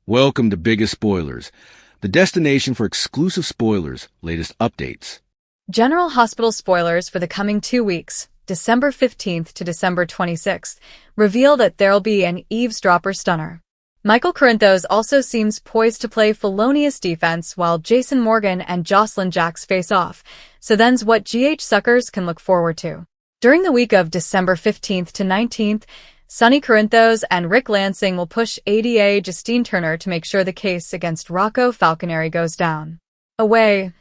Welcome to Biggest Spoilars, the destination for exclusive spoilers, latest updates. General Hospital spoilers for the coming 2 weeks, December 15th to December 26th, reveal that there'll be an eavesdropper stunner. Michael Corinthos also seems poised to play felonious defense while Jason Morgan and Jocelyn Jacks face off, so then's what GH suckers can look forward to. During the week of December 15th to 19th, Sonny Corinthos and Rick Lansing will push ADA Justine Turner to make sure the case against Rocco Falconeri goes down. Away,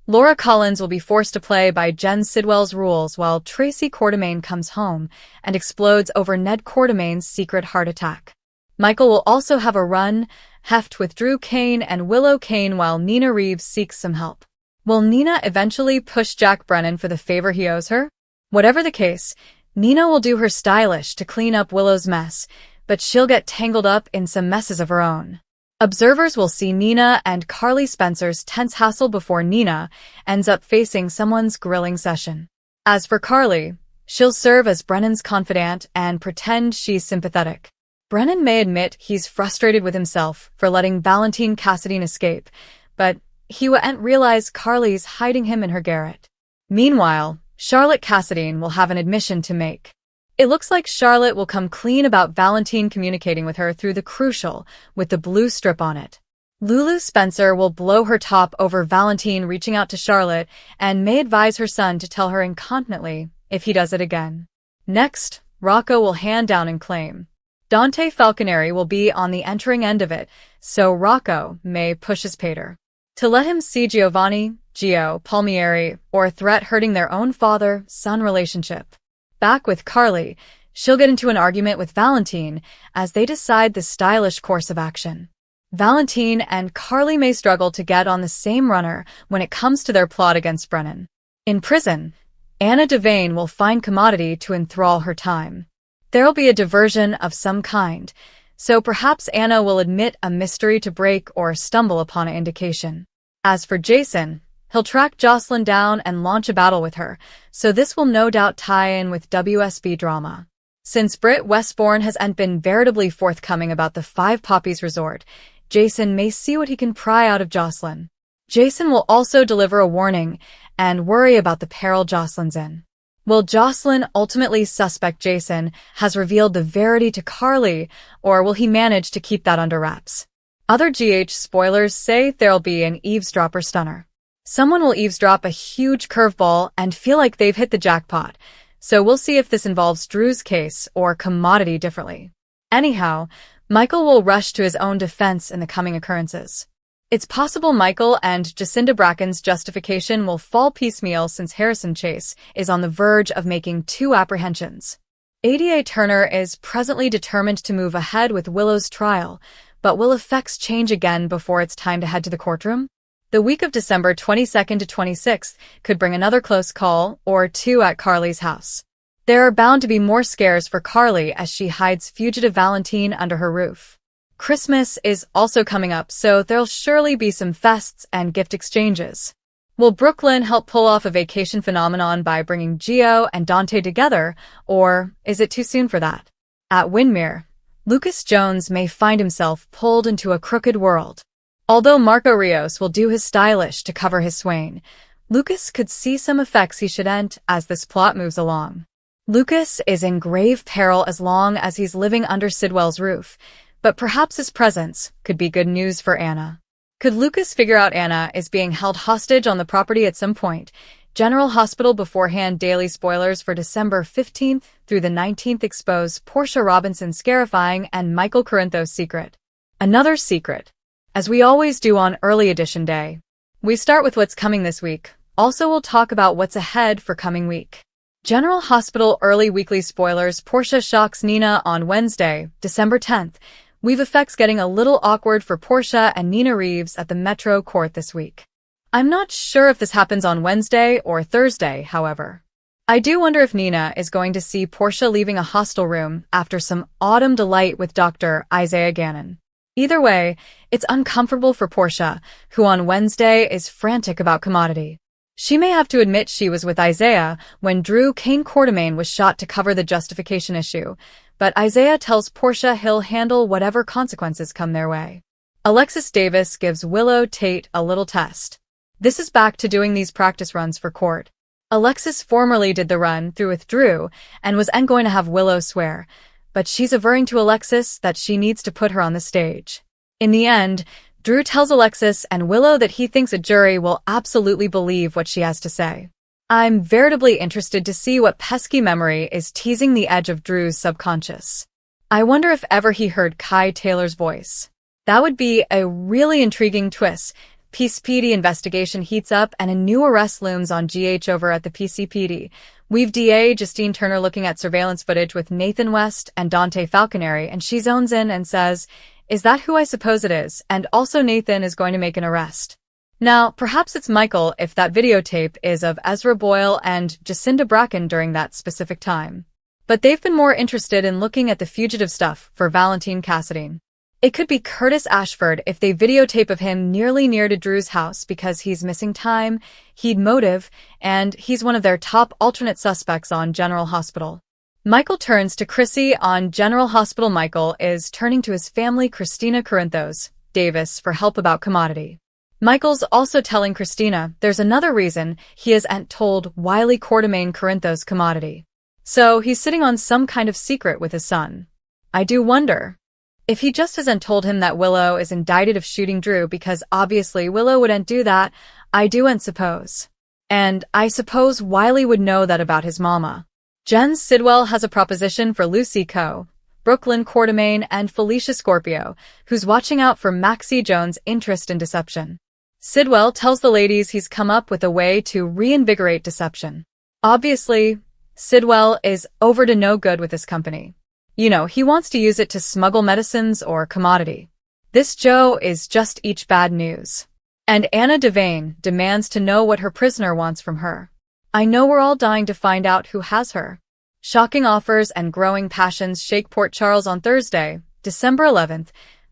Laura Collins will be forced to play by Jen Sidwell's rules while Tracy Quartermaine comes home and explodes over Ned Quartermaine's secret heart attack. Michael will also have a run, heft with Drew Kane and Willow Kane while Nina Reeves seeks some help. Will Nina eventually push Jack Brennan for the favor he owes her? Whatever the case, Nina will do her stylish to clean up Willow's mess, but she'll get tangled up in some messes of her own. Observers will see Nina and Carly Spencer's tense hassle before Nina ends up facing someone's grilling session. As for Carly, she'll serve as Brennan's confidant and pretend she's sympathetic. Brennan may admit he's frustrated with himself for letting Valentine Cassadine escape, but he won't realize Carly's hiding him in her garret. Meanwhile, Charlotte Cassadine will have an admission to make. It looks like Charlotte will come clean about Valentine communicating with her through the crucial with the blue strip on it. Lulu Spencer will blow her top over Valentine reaching out to Charlotte and may advise her son to tell her incontinently if he does it again. Next, Rocco will hand down and claim. Dante Falconeri will be on the entering end of it, so Rocco may push his pater to let him see Giovanni, Gio, Palmieri, or threat hurting their own father-son relationship. Back with Carly, she'll get into an argument with Valentine as they decide the stylish course of action. Valentine and Carly may struggle to get on the same runner when it comes to their plot against Brennan. In prison, Anna Devane will find commodity to enthrall her time. There'll be a diversion of some kind, so perhaps Anna will admit a mystery to break or stumble upon an indication. As for Jason, he'll track Jocelyn down and launch a battle with her, so this will no doubt tie in with WSB drama. Since Britt Westbourne hasn't been veritably forthcoming about the Five Poppies resort, Jason may see what he can pry out of Jocelyn. Jason will also deliver a warning and worry about the peril Jocelyn's in. Will Jocelyn ultimately suspect Jason has revealed the verity to Carly, or will he manage to keep that under wraps? Other GH spoilers say there'll be an eavesdropper stunner. Someone will eavesdrop a huge curveball and feel like they've hit the jackpot, so we'll see if this involves Drew's case or commodity differently. Anyhow, Michael will rush to his own defense in the coming occurrences. It's possible Michael and Jacinda Bracken's justification will fall piecemeal since Harrison Chase is on the verge of making 2 apprehensions. ADA Turner is presently determined to move ahead with Willow's trial, but will effects change again before it's time to head to the courtroom? The week of December 22nd to 26th could bring another close call or 2 at Carly's house. There are bound to be more scares for Carly as she hides fugitive Valentine under her roof. Christmas is also coming up, so there'll surely be some fests and gift exchanges. Will Brooklyn help pull off a vacation phenomenon by bringing Gio and Dante together, or is it too soon for that? At Windmere, Lucas Jones may find himself pulled into a crooked world. Although Marco Rios will do his stylish to cover his swain, Lucas could see some effects he shouldn't as this plot moves along. Lucas is in grave peril as long as he's living under Sidwell's roof, but perhaps his presence could be good news for Anna. Could Lucas figure out Anna is being held hostage on the property at some point? General Hospital beforehand daily spoilers for December 15th through the 19th expose Portia Robinson's scarifying and Michael Corinthos' secret. Another secret. As we always do on early edition day, we start with what's coming this week. Also, we'll talk about what's ahead for coming week. General Hospital early weekly spoilers. Portia shocks Nina on Wednesday, December 10th. We've effects getting a little awkward for Portia and Nina Reeves at the Metro Court this week. I'm not sure if this happens on Wednesday or Thursday, however. I do wonder if Nina is going to see Portia leaving a hostel room after some autumn delight with Dr. Isaiah Gannon. Either way, it's uncomfortable for Portia, who on Wednesday is frantic about commodity. She may have to admit she was with Isaiah when Drew Kane Quartermaine was shot to cover the justification issue, but Isaiah tells Portia he'll handle whatever consequences come their way. Alexis Davis gives Willow Tate a little test. This is back to doing these practice runs for court. Alexis formerly did the run through with Drew and was going to have Willow swear, but she's averring to Alexis that she needs to put her on the stage. In the end, Drew tells Alexis and Willow that he thinks a jury will absolutely believe what she has to say. I'm veritably interested to see what pesky memory is teasing the edge of Drew's subconscious. I wonder if ever he heard Kai Taylor's voice. That would be a really intriguing twist. PCPD investigation heats up and a new arrest looms on GH over at the PCPD. We've DA Justine Turner looking at surveillance footage with Nathan West and Dante Falconeri, and she zones in and says, "Is that who I suppose it is?" And also Nathan is going to make an arrest. Now, perhaps it's Michael if that videotape is of Ezra Boyle and Jacinda Bracken during that specific time. But they've been more interested in looking at the fugitive stuff for Valentine Cassadine. It could be Curtis Ashford if they videotape of him nearly near to Drew's house because he's missing time, he'd motive, and he's one of their top alternate suspects on General Hospital. Michael turns to Chrissy on General Hospital. Michael is turning to his family Christina Corinthos Davis for help about commodity. Michael's also telling Christina there's another reason he hasn't told Wiley Quartermain Corinthos commodity. So he's sitting on some kind of secret with his son. I do wonder if he just hasn't told him that Willow is indicted of shooting Drew, because obviously Willow wouldn't do that, I do suppose. And I suppose Wiley would know that about his mama. Jen Sidwell has a proposition for Lucy Coe, Brooklyn Quartermain, and Felicia Scorpio, who's watching out for Maxie Jones' interest in deception. Sidwell tells the ladies he's come up with a way to reinvigorate deception. Obviously, Sidwell is over to no good with this company. You know, he wants to use it to smuggle medicines or commodity. This Joe is just each bad news. And Anna Devane demands to know what her prisoner wants from her. I know we're all dying to find out who has her. Shocking offers and growing passions shake Port Charles on Thursday, December 11th.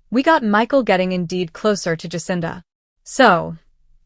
We got Michael getting indeed closer to Jacinda. So,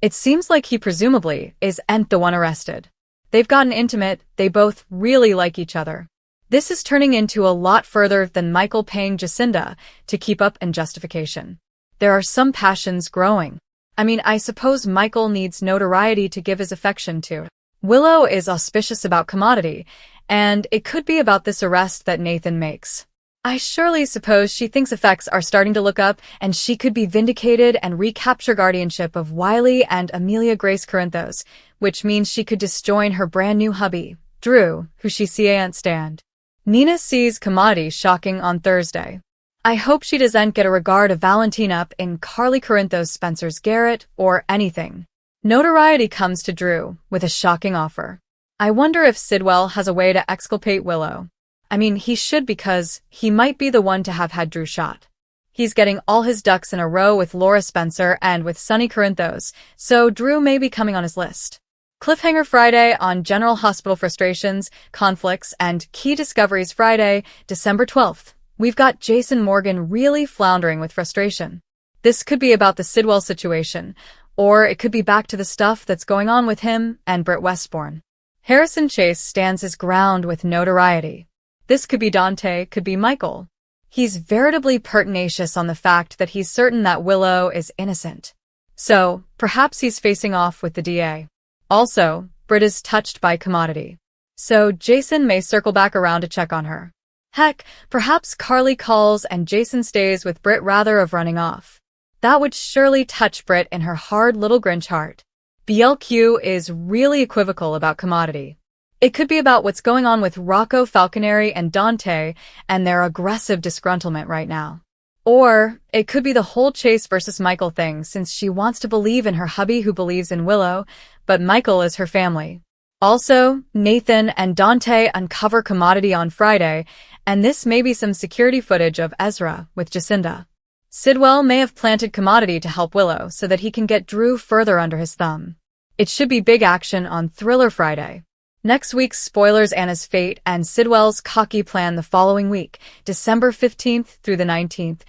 it seems like he presumably isn't the one arrested. They've gotten intimate, they both really like each other. This is turning into a lot further than Michael paying Jacinda to keep up in justification. There are some passions growing. I mean, I suppose Michael needs notoriety to give his affection to. Willow is auspicious about commodity, and it could be about this arrest that Nathan makes. I surely suppose she thinks effects are starting to look up and she could be vindicated and recapture guardianship of Wiley and Amelia Grace Corinthos, which means she could disjoin her brand new hubby, Drew, who she can't stand. Nina sees commodity shocking on Thursday. I hope she doesn't get a regard of Valentine up in Carly Corinthos Spencer's garret or anything. Notoriety comes to Drew with a shocking offer. I wonder if Sidwell has a way to exculpate Willow. I mean, he should, because he might be the one to have had Drew shot. He's getting all his ducks in a row with Laura Spencer and with Sonny Corinthos, so Drew may be coming on his list. Cliffhanger Friday on General Hospital frustrations, conflicts, and key discoveries. Friday, December 12th. We've got Jason Morgan really floundering with frustration. This could be about the Sidwell situation, or it could be back to the stuff that's going on with him and Britt Westbourne. Harrison Chase stands his ground with notoriety. This could be Dante, could be Michael. He's veritably pertinacious on the fact that he's certain that Willow is innocent. So, perhaps he's facing off with the DA. Also, Britt is touched by commodity. So Jason may circle back around to check on her. Heck, perhaps Carly calls and Jason stays with Britt rather of running off. That would surely touch Britt in her hard little Grinch heart. BLQ is really equivocal about commodity. It could be about what's going on with Rocco Falconeri and Dante and their aggressive disgruntlement right now. Or it could be the whole Chase versus Michael thing, since she wants to believe in her hubby who believes in Willow, but Michael is her family. Also, Nathan and Dante uncover commodity on Friday, and this may be some security footage of Ezra with Jacinda. Sidwell may have planted commodity to help Willow so that he can get Drew further under his thumb. It should be big action on Thriller Friday. Next week's spoilers: Anna's fate and Sidwell's cocky plan the following week, December 15th through the 19th.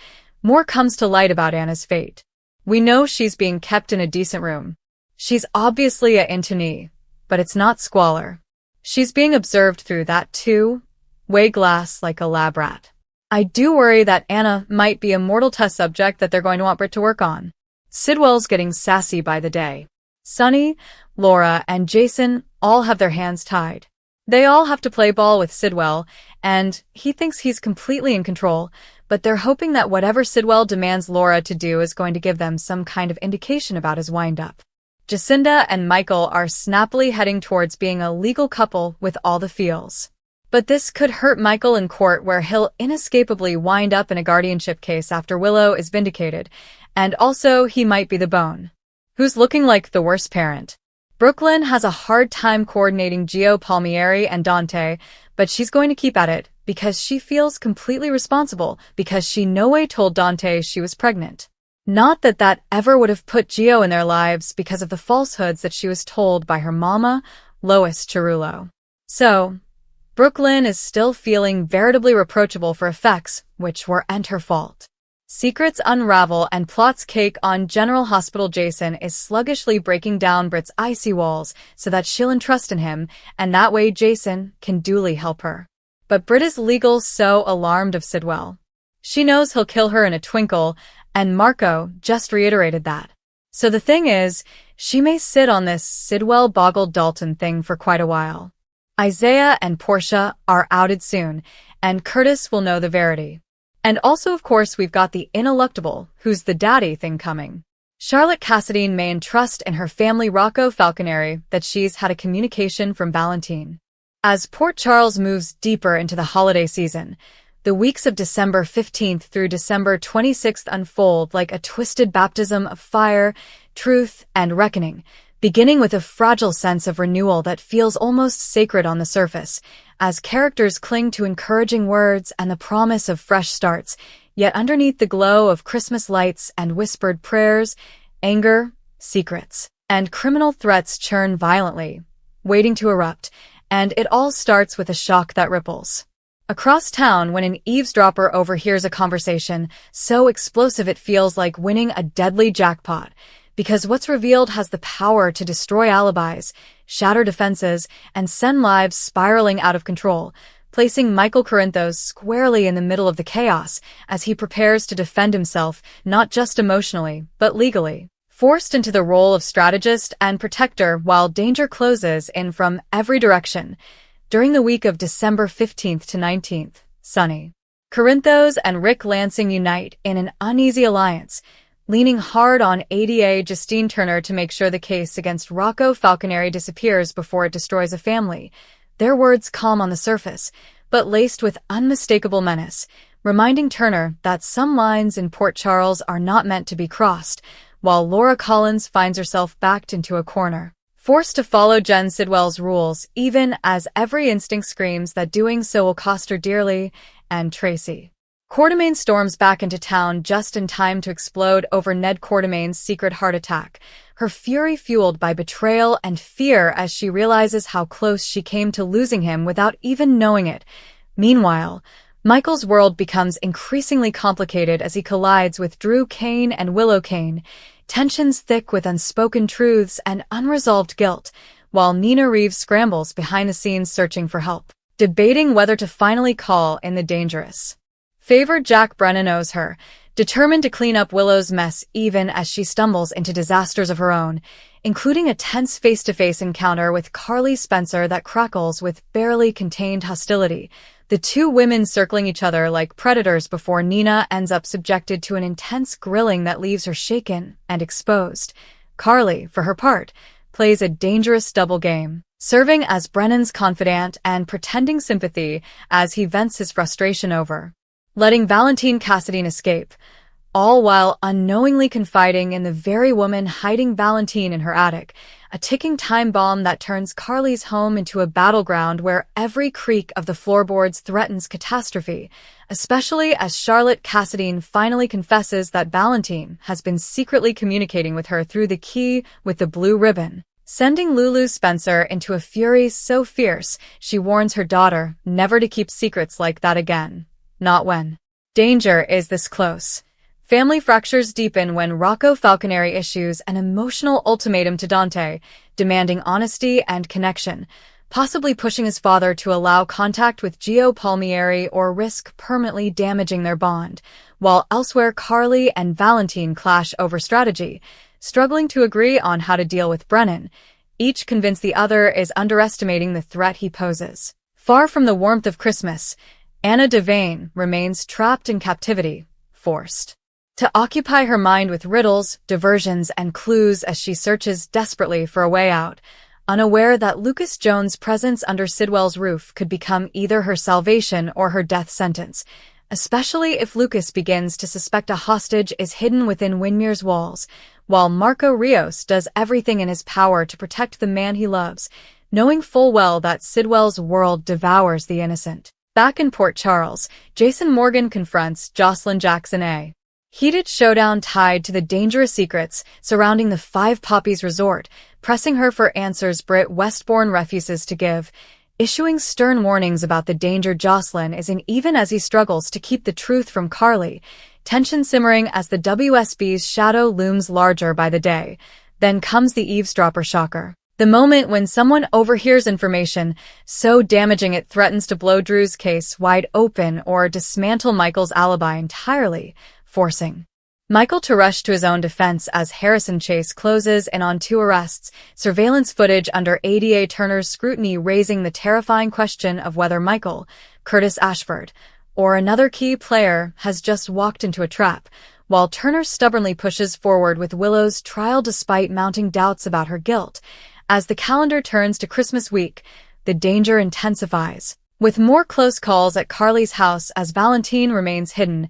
More comes to light about Anna's fate. We know she's being kept in a decent room. She's obviously a internee, but it's not squalor. She's being observed through that two-way glass like a lab rat. I do worry that Anna might be a mortal test subject that they're going to want Britt to work on. Sidwell's getting sassy by the day. Sunny, Laura, and Jason all have their hands tied. They all have to play ball with Sidwell, and he thinks he's completely in control, but they're hoping that whatever Sidwell demands Laura to do is going to give them some kind of indication about his wind-up. Jacinda and Michael are snappily heading towards being a legal couple with all the feels. But this could hurt Michael in court, where he'll inescapably wind up in a guardianship case after Willow is vindicated, and also he might be the bone. Who's looking like the worst parent? Brooklyn has a hard time coordinating Gio Palmieri and Dante, but she's going to keep at it because she feels completely responsible because she no way told Dante she was pregnant. Not that that ever would have put Gio in their lives because of the falsehoods that she was told by her mama, Lois Cerullo. So, Brooklyn is still feeling veritably reproachable for effects which weren't her fault. Secrets unravel and plots cake on General Hospital. Jason is sluggishly breaking down Britt's icy walls so that she'll entrust in him, and that way Jason can duly help her. But Britt is legal so alarmed of Sidwell. She knows he'll kill her in a twinkle, and Marco just reiterated that. So the thing is, she may sit on this Sidwell-boggled Dalton thing for quite a while. Isaiah and Portia are outed soon, and Curtis will know the verity. And also, of course, we've got the ineluctable who's the daddy thing coming. Charlotte Cassadine may entrust in her family Rocco Falconeri that she's had a communication from Valentine. As Port Charles moves deeper into the holiday season, the weeks of December 15th through December 26th unfold like a twisted baptism of fire, truth, and reckoning, beginning with a fragile sense of renewal that feels almost sacred on the surface, as characters cling to encouraging words and the promise of fresh starts, yet underneath the glow of Christmas lights and whispered prayers, anger, secrets, and criminal threats churn violently, waiting to erupt, and it all starts with a shock that ripples across town when an eavesdropper overhears a conversation so explosive it feels like winning a deadly jackpot, because what's revealed has the power to destroy alibis, shatter defenses, and send lives spiraling out of control, placing Michael Corinthos squarely in the middle of the chaos as he prepares to defend himself not just emotionally, but legally. Forced into the role of strategist and protector while danger closes in from every direction. During the week of December 15th to 19th, Sunny, Corinthos and Rick Lansing unite in an uneasy alliance, leaning hard on ADA Justine Turner to make sure the case against Rocco Falconeri disappears before it destroys a family. Their words calm on the surface, but laced with unmistakable menace, reminding Turner that some lines in Port Charles are not meant to be crossed, while Laura Collins finds herself backed into a corner, forced to follow Jen Sidwell's rules, even as every instinct screams that doing so will cost her dearly, and Tracy. Quartermaine storms back into town just in time to explode over Ned Quartermaine's secret heart attack, her fury fueled by betrayal and fear as she realizes how close she came to losing him without even knowing it. Meanwhile, Michael's world becomes increasingly complicated as he collides with Drew Kane and Willow Kane, tensions thick with unspoken truths and unresolved guilt, while Nina Reeves scrambles behind the scenes searching for help, debating whether to finally call in the dangerous favored Jack Brennan owes her, determined to clean up Willow's mess even as she stumbles into disasters of her own, including a tense face-to-face encounter with Carly Spencer that crackles with barely contained hostility, the two women circling each other like predators before Nina ends up subjected to an intense grilling that leaves her shaken and exposed. Carly, for her part, plays a dangerous double game, serving as Brennan's confidant and pretending sympathy as he vents his frustration over letting Valentine Cassadine escape, all while unknowingly confiding in the very woman hiding Valentine in her attic, a ticking time bomb that turns Carly's home into a battleground where every creak of the floorboards threatens catastrophe, especially as Charlotte Cassadine finally confesses that Valentine has been secretly communicating with her through the key with the blue ribbon, sending Lulu Spencer into a fury so fierce she warns her daughter never to keep secrets like that again. Not when danger is this close. Family fractures deepen when Rocco Falconeri issues an emotional ultimatum to Dante, demanding honesty and connection, possibly pushing his father to allow contact with Gio Palmieri or risk permanently damaging their bond, while elsewhere Carly and Valentine clash over strategy, struggling to agree on how to deal with Brennan, each convinced the other is underestimating the threat he poses. Far from the warmth of Christmas, Anna Devane remains trapped in captivity, forced to occupy her mind with riddles, diversions, and clues as she searches desperately for a way out, unaware that Lucas Jones' presence under Sidwell's roof could become either her salvation or her death sentence, especially if Lucas begins to suspect a hostage is hidden within Winmere's walls, while Marco Rios does everything in his power to protect the man he loves, knowing full well that Sidwell's world devours the innocent. Back in Port Charles, Jason Morgan confronts Jocelyn Jackson A. Heated showdown tied to the dangerous secrets surrounding the Five Poppies Resort, pressing her for answers Britt Westbourne refuses to give, issuing stern warnings about the danger Jocelyn is in even as he struggles to keep the truth from Carly, tension simmering as the WSB's shadow looms larger by the day. Then comes the eavesdropper shocker. The moment when someone overhears information so damaging it threatens to blow Drew's case wide open or dismantle Michael's alibi entirely, forcing Michael to rush to his own defense as Harrison Chase closes in on 2 arrests, surveillance footage under ADA Turner's scrutiny raising the terrifying question of whether Michael, Curtis Ashford, or another key player has just walked into a trap, while Turner stubbornly pushes forward with Willow's trial despite mounting doubts about her guilt. As the calendar turns to Christmas week, the danger intensifies, with more close calls at Carly's house as Valentine remains hidden,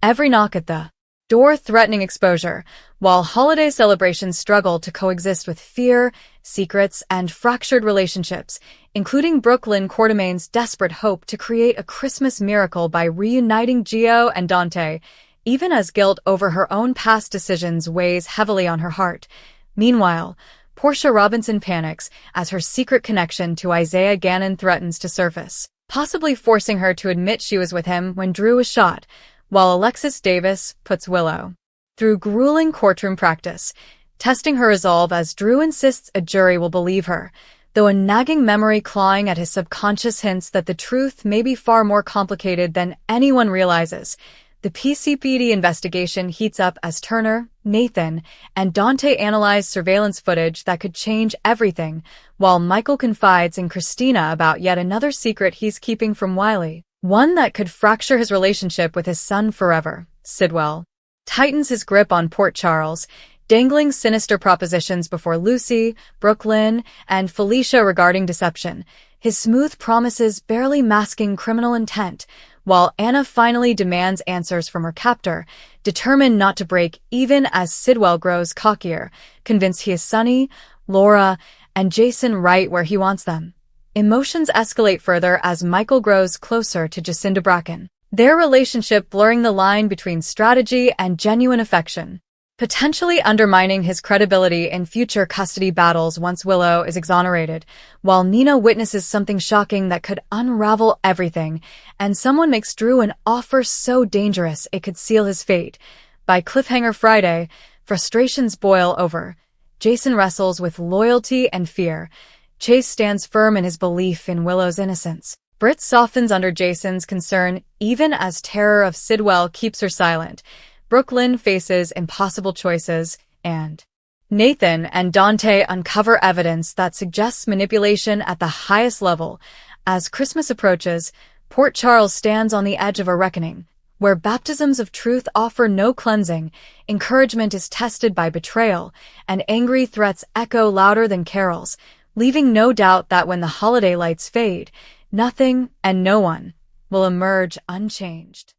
every knock at the door threatening exposure, while holiday celebrations struggle to coexist with fear, secrets, and fractured relationships, including Brooklyn Quartermain's desperate hope to create a Christmas miracle by reuniting Gio and Dante, even as guilt over her own past decisions weighs heavily on her heart. Meanwhile, Portia Robinson panics as her secret connection to Isaiah Gannon threatens to surface, possibly forcing her to admit she was with him when Drew was shot, while Alexis Davis puts Willow through grueling courtroom practice, testing her resolve as Drew insists a jury will believe her, though a nagging memory clawing at his subconscious hints that the truth may be far more complicated than anyone realizes. The PCPD investigation heats up as Turner, Nathan, and Dante analyze surveillance footage that could change everything, while Michael confides in Christina about yet another secret he's keeping from Wiley, one that could fracture his relationship with his son forever. Sidwell tightens his grip on Port Charles, dangling sinister propositions before Lucy, Brooklyn, and Felicia regarding deception, his smooth promises barely masking criminal intent, while Anna finally demands answers from her captor, determined not to break even as Sidwell grows cockier, convinced he is Sunny, Laura, and Jason right where he wants them. Emotions escalate further as Michael grows closer to Jacinda Bracken, their relationship blurring the line between strategy and genuine affection, potentially undermining his credibility in future custody battles once Willow is exonerated, while Nina witnesses something shocking that could unravel everything, and someone makes Drew an offer so dangerous it could seal his fate. By Cliffhanger Friday, frustrations boil over. Jason wrestles with loyalty and fear. Chase stands firm in his belief in Willow's innocence. Britt softens under Jason's concern even as terror of Sidwell keeps her silent. Brooklyn faces impossible choices, and Nathan and Dante uncover evidence that suggests manipulation at the highest level. As Christmas approaches, Port Charles stands on the edge of a reckoning, where baptisms of truth offer no cleansing, encouragement is tested by betrayal, and angry threats echo louder than carols, leaving no doubt that when the holiday lights fade, nothing and no one will emerge unchanged.